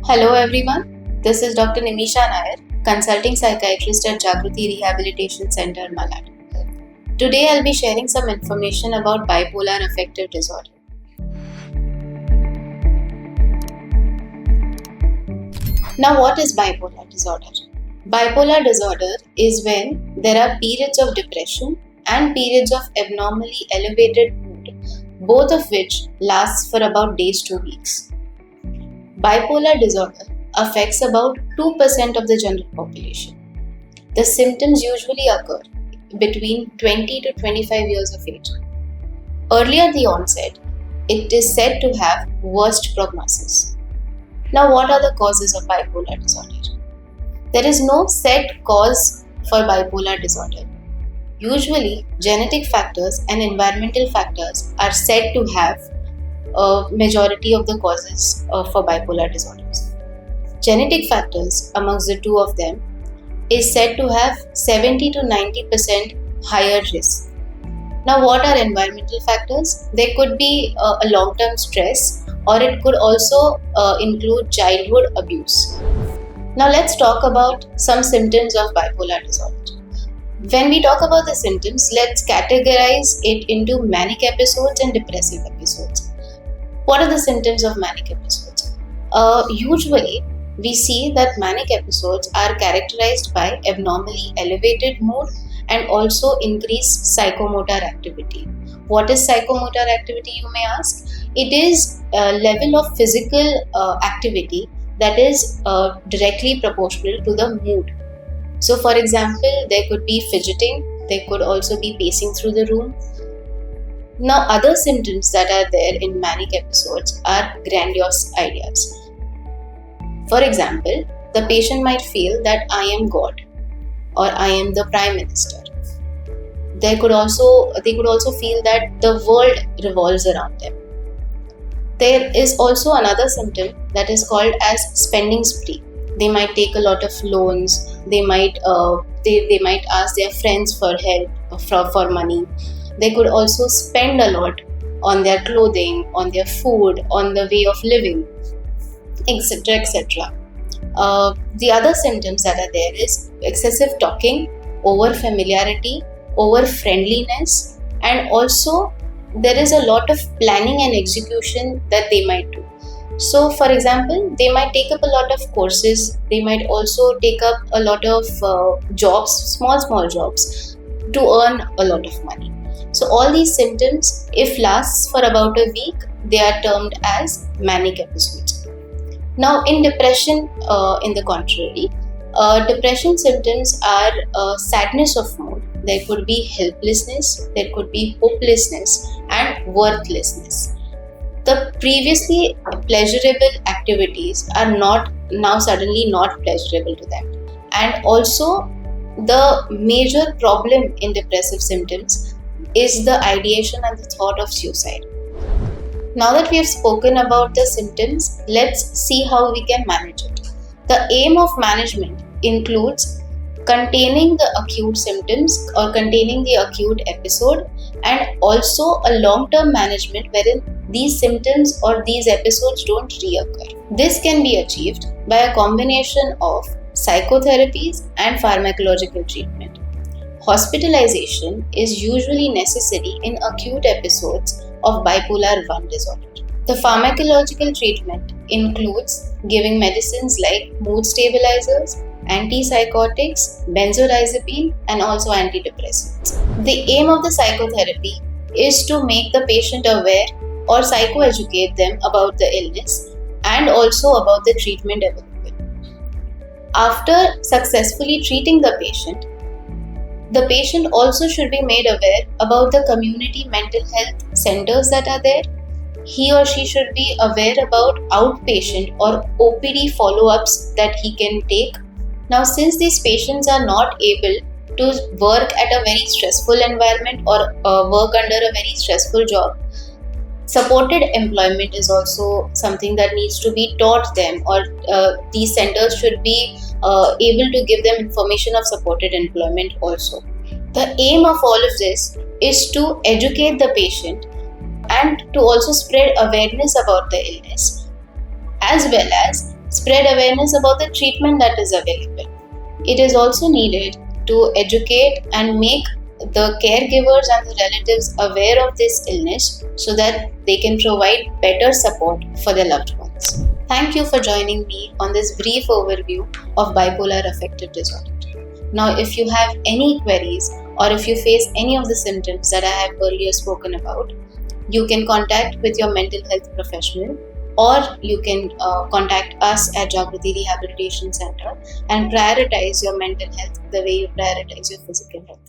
Hello everyone, this is Dr. Nimisha Nair, consulting psychiatrist at Jagruti Rehabilitation Center, Malad. Today I'll be sharing some information about bipolar affective disorder. Now, what is bipolar disorder? Bipolar disorder is when there are periods of depression and periods of abnormally elevated mood, both of which lasts for about days to weeks. Bipolar disorder affects about 2% of the general population. The symptoms usually occur between 20 to 25 years of age. Earlier the onset, it is said to have worst prognosis. Now, what are the causes of bipolar disorder? There is no set cause for bipolar disorder. Usually, genetic factors and environmental factors are said to have a majority of the causes for bipolar disorders. Genetic factors amongst the two of them is said to have 70 to 90% higher risk. Now, what are environmental factors? They could be a long-term stress, or it could also include childhood abuse. Now, let's talk about some symptoms of bipolar disorder. When we talk about the symptoms, let's categorize it into manic episodes and depressive episodes. What are the symptoms of manic episodes? Usually, we see that manic episodes are characterized by abnormally elevated mood and also increased psychomotor activity. What is psychomotor activity, you may ask? It is a level of physical activity that is directly proportional to the mood. So, for example, there could be fidgeting, there could also be pacing through the room. Now, other symptoms that are there in manic episodes are grandiose ideas. For example, the patient might feel that I am God or I am the Prime Minister. They could also feel that the world revolves around them. There is also another symptom that is called as spending spree. They might take a lot of loans. They might ask their friends for help for money. They could also spend a lot on their clothing, on their food, on the way of living, etc. etc. The other symptoms that are there is excessive talking, over familiarity, over friendliness, and also there is a lot of planning and execution that they might do. So, for example, they might take up a lot of courses. They might also take up a lot of jobs, small jobs, to earn a lot of money. So all these symptoms, if lasts for about a week, they are termed as manic episodes. Now, in depression, in the contrary, depression symptoms are sadness of mood. There could be helplessness, there could be hopelessness, and worthlessness. The previously pleasurable activities are now suddenly not pleasurable to them. And also, the major problem in depressive symptoms is the ideation and the thought of suicide. Now that we have spoken about the symptoms, let's see how we can manage it. The aim of management includes containing the acute symptoms or containing the acute episode, and also a long-term management wherein these symptoms or these episodes don't reoccur. This can be achieved by a combination of psychotherapies and pharmacological treatment. Hospitalization is usually necessary in acute episodes of bipolar I disorder. The pharmacological treatment includes giving medicines like mood stabilizers, antipsychotics, benzodiazepine, and also antidepressants. The aim of the psychotherapy is to make the patient aware or psychoeducate them about the illness and also about the treatment available. After successfully treating the patient also should be made aware about the community mental health centers that are there. He or she should be aware about outpatient or OPD follow-ups that he can take. Now, since these patients are not able to work at a very stressful environment or work under a very stressful job, supported employment is also something that needs to be taught them, or these centers should be able to give them information of supported employment also. The aim of all of this is to educate the patient and to also spread awareness about the illness, as well as Spread awareness about the treatment that is available. It is also needed to educate and make the caregivers and the relatives aware of this illness so that they can provide better support for their loved ones. Thank you for joining me on this brief overview of bipolar affective disorder. Now, if you have any queries or if you face any of the symptoms that I have earlier spoken about, you can contact with your mental health professional, or you can contact us at Jagruti Rehabilitation Center and prioritize your mental health the way you prioritize your physical health.